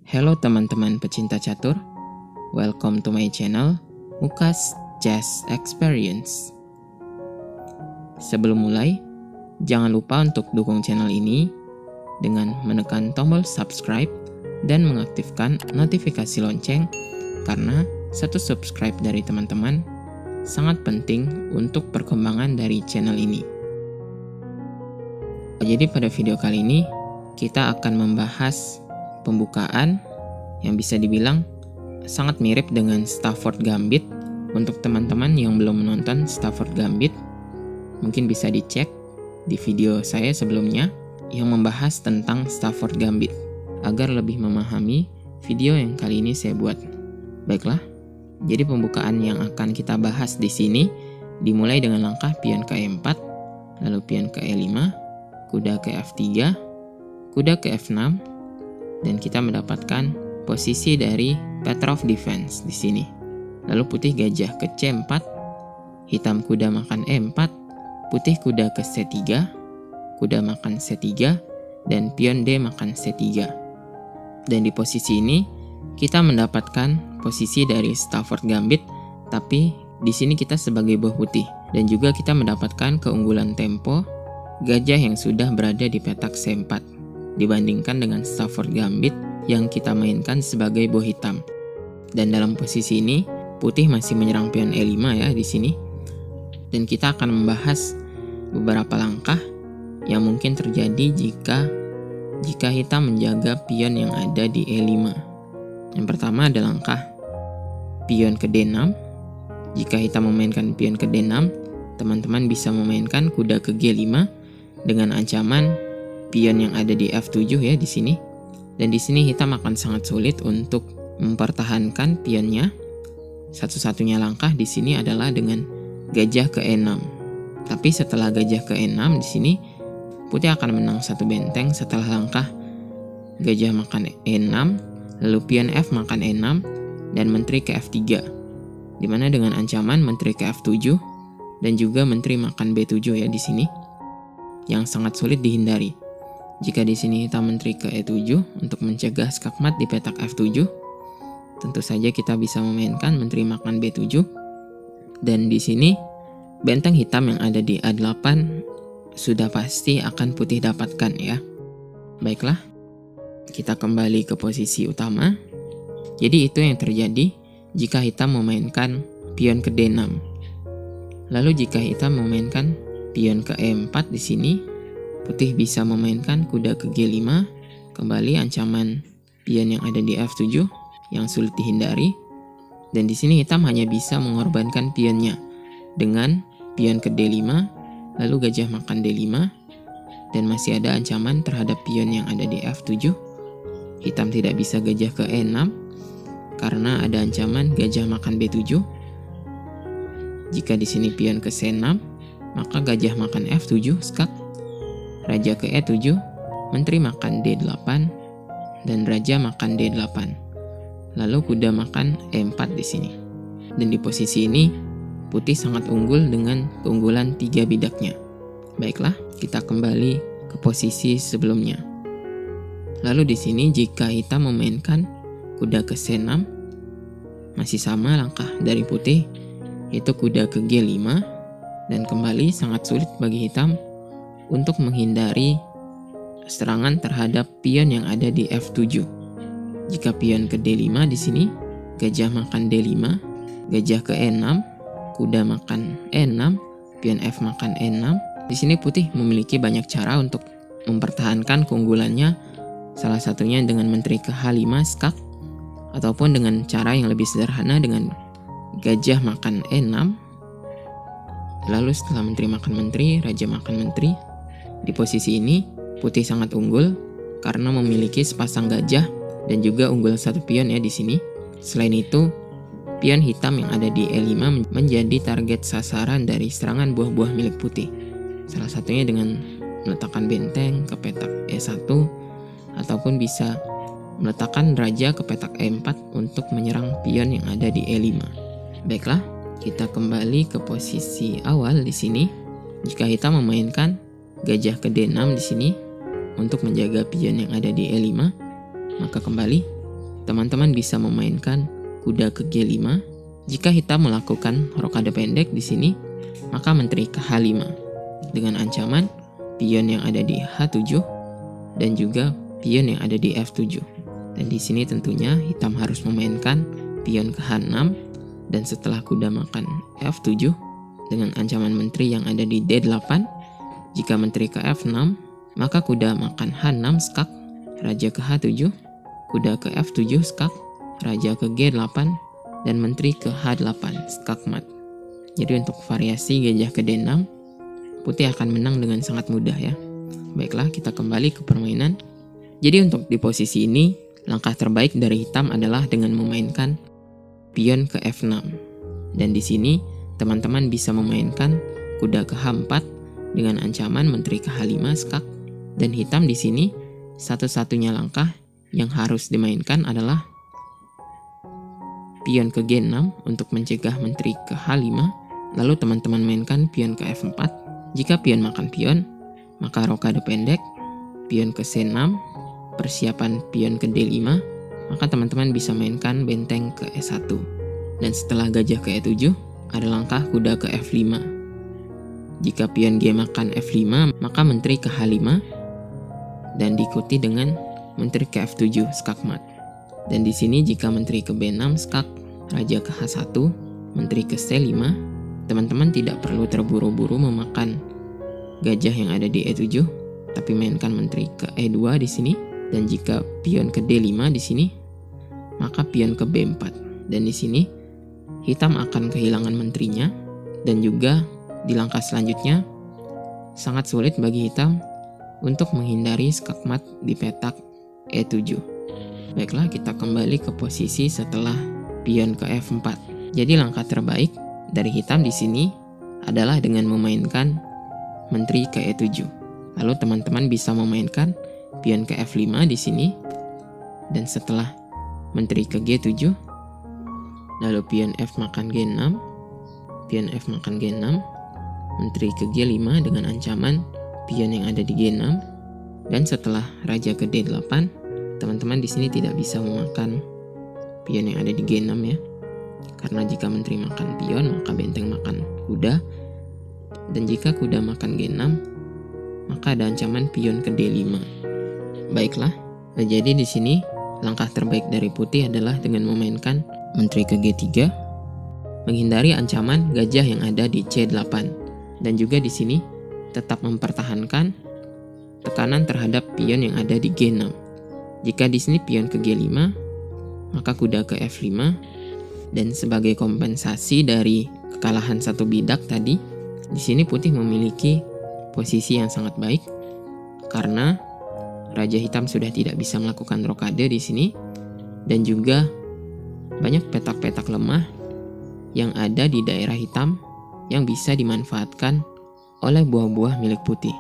Halo teman-teman pecinta catur, welcome to my channel Mukas Chess Experience. Sebelum mulai, jangan lupa untuk dukung channel ini dengan menekan tombol subscribe dan mengaktifkan notifikasi lonceng, karena satu subscribe dari teman-teman sangat penting untuk perkembangan dari channel ini. Jadi pada video kali ini kita akan membahas pembukaan yang bisa dibilang sangat mirip dengan Stafford Gambit. Untuk teman-teman yang belum menonton Stafford Gambit, mungkin bisa dicek di video saya sebelumnya yang membahas tentang Stafford Gambit agar lebih memahami video yang kali ini saya buat. Baiklah, jadi pembukaan yang akan kita bahas di sini dimulai dengan langkah pion ke E4, lalu pion ke E5, kuda ke F3, kuda ke F6, dan kita mendapatkan posisi dari Petrov defense di sini. Lalu putih gajah ke C4, hitam kuda makan E4, putih kuda ke C3, kuda makan C3, dan pion D makan C3. Dan di posisi ini kita mendapatkan posisi dari Stafford Gambit, tapi di sini kita sebagai buah putih, dan juga kita mendapatkan keunggulan tempo gajah yang sudah berada di petak C4 dibandingkan dengan Stafford Gambit yang kita mainkan sebagai buah hitam. Dan dalam posisi ini putih masih menyerang pion E5 ya di sini. Dan kita akan membahas beberapa langkah yang mungkin terjadi jika hitam menjaga pion yang ada di E5. Yang pertama ada langkah pion ke D6. Jika hitam memainkan pion ke D6, teman-teman bisa memainkan kuda ke G5 dengan ancaman pion yang ada di F7 ya di sini. Dan di sini hitam akan sangat sulit untuk mempertahankan pionnya. Satu-satunya langkah di sini adalah dengan gajah ke E6. Tapi setelah gajah ke E6 di sini putih akan menang satu benteng setelah langkah gajah makan E6, lalu pion F makan E6 dan menteri ke F3. Dimana dengan ancaman menteri ke F7 dan juga menteri makan B7 ya di sini, yang sangat sulit dihindari. Jika di sini hitam menteri ke E7 untuk mencegah skakmat di petak F7, tentu saja kita bisa memainkan menteri makan B7. Dan di sini benteng hitam yang ada di A8 sudah pasti akan putih dapatkan ya. Baiklah, kita kembali ke posisi utama. Jadi itu yang terjadi jika hitam memainkan pion ke D6. Lalu jika hitam memainkan pion ke E4 di sini, putih bisa memainkan kuda ke G5, kembali ancaman pion yang ada di F7 yang sulit dihindari. Dan di sini hitam hanya bisa mengorbankan pionnya dengan pion ke D5, lalu gajah makan D5, dan masih ada ancaman terhadap pion yang ada di F7. Hitam tidak bisa gajah ke E6 karena ada ancaman gajah makan B7. Jika di sini pion ke C6, maka gajah makan F7 skak, raja ke E7, menteri makan D8, dan raja makan D8. Lalu kuda makan E4 di sini. Dan di posisi ini putih sangat unggul dengan keunggulan 3 bidaknya. Baiklah, kita kembali ke posisi sebelumnya. Lalu di sini jika hitam memainkan kuda ke C6, masih sama langkah dari putih, yaitu kuda ke G5, dan kembali sangat sulit bagi hitam untuk menghindari serangan terhadap pion yang ada di F7. Jika pion ke D5 di sini, gajah makan D5, gajah ke E6, kuda makan E6, pion F makan E6. Di sini putih memiliki banyak cara untuk mempertahankan keunggulannya, salah satunya dengan menteri ke H5 skak, ataupun dengan cara yang lebih sederhana dengan gajah makan E6. Lalu setelah menteri makan menteri, raja makan menteri. Di posisi ini, putih sangat unggul karena memiliki sepasang gajah dan juga unggul satu pion ya di sini. Selain itu, pion hitam yang ada di E5 menjadi target sasaran dari serangan buah-buah milik putih. Salah satunya dengan meletakkan benteng ke petak E1, ataupun bisa meletakkan raja ke petak E4 untuk menyerang pion yang ada di E5. Baiklah, kita kembali ke posisi awal di sini. Jika hitam memainkan gajah ke D6 di sini untuk menjaga pion yang ada di E5, maka kembali teman-teman bisa memainkan kuda ke G5. Jika hitam melakukan rokade pendek di sini, maka menteri ke H5 dengan ancaman pion yang ada di H7 dan juga pion yang ada di F7. Dan di sini tentunya hitam harus memainkan pion ke H6 dan setelah kuda makan F7 dengan ancaman menteri yang ada di D8. Jika menteri ke F6, maka kuda makan H6 skak, raja ke H7, kuda ke F7 skak, raja ke G8, dan menteri ke H8 skak mat. Jadi untuk variasi gajah ke D6, putih akan menang dengan sangat mudah ya. Baiklah, kita kembali ke permainan. Jadi untuk di posisi ini, langkah terbaik dari hitam adalah dengan memainkan pion ke F6. Dan di sini, teman-teman bisa memainkan kuda ke H4 dengan ancaman menteri ke H5 skak. Dan hitam di sini, satu-satunya langkah yang harus dimainkan adalah pion ke G6 untuk mencegah menteri ke H5, lalu teman-teman mainkan pion ke F4. Jika pion makan pion, maka rokade pendek, pion ke C6, persiapan pion ke D5, maka teman-teman bisa mainkan benteng ke E1. Dan setelah gajah ke E7, ada langkah kuda ke F5. Jika pion G makan F5, maka menteri ke H5, dan diikuti dengan menteri ke F7 skak mat. Dan di sini jika menteri ke B6 skak, raja ke H1, menteri ke C5, teman-teman tidak perlu terburu-buru memakan gajah yang ada di E7, tapi mainkan menteri ke E2 di sini. Dan jika pion ke D5 di sini, maka pion ke B4. Dan di sini hitam akan kehilangan menterinya, dan juga di langkah selanjutnya sangat sulit bagi hitam untuk menghindari skak mat di petak E7. Baiklah, kita kembali ke posisi setelah pion ke F4. Jadi langkah terbaik dari hitam di sini adalah dengan memainkan menteri ke E7. Lalu teman-teman bisa memainkan pion ke F5 di sini, dan setelah menteri ke G7, lalu pion F makan G6, pion F makan G6, menteri ke G5 dengan ancaman pion yang ada di G6, dan setelah raja ke D8, teman-teman di sini tidak bisa memakan pion yang ada di G6 ya. Karena jika menteri makan pion, maka benteng makan kuda. Dan jika kuda makan G6, maka ada ancaman pion ke D5. Baiklah, jadi di sini langkah terbaik dari putih adalah dengan memainkan menteri ke G3, menghindari ancaman gajah yang ada di C8. Dan juga di sini tetap mempertahankan tekanan terhadap pion yang ada di G6. Jika di sini pion ke G5, maka kuda ke F5, dan sebagai kompensasi dari kekalahan satu bidak tadi, di sini putih memiliki posisi yang sangat baik karena raja hitam sudah tidak bisa melakukan rokade di sini, dan juga banyak petak-petak lemah yang ada di daerah hitam yang bisa dimanfaatkan oleh buah-buah milik putih.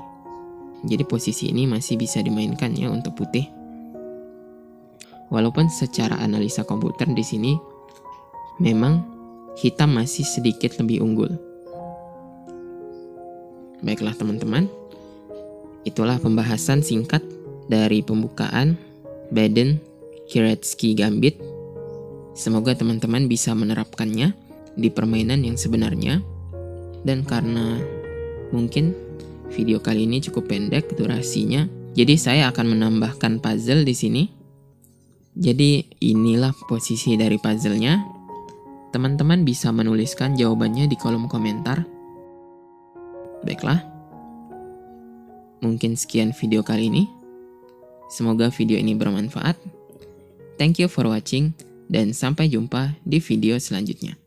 Jadi posisi ini masih bisa dimainkan ya untuk putih. Walaupun secara analisa komputer di sini memang hitam masih sedikit lebih unggul. Baiklah teman-teman, itulah pembahasan singkat dari pembukaan Baden-Kierecki Gambit. Semoga teman-teman bisa menerapkannya di permainan yang sebenarnya. Dan karena mungkin video kali ini cukup pendek durasinya, jadi saya akan menambahkan puzzle di sini. Jadi inilah posisi dari puzzle-nya. Teman-teman bisa menuliskan jawabannya di kolom komentar. Baiklah, mungkin sekian video kali ini. Semoga video ini bermanfaat. Thank you for watching, dan sampai jumpa di video selanjutnya.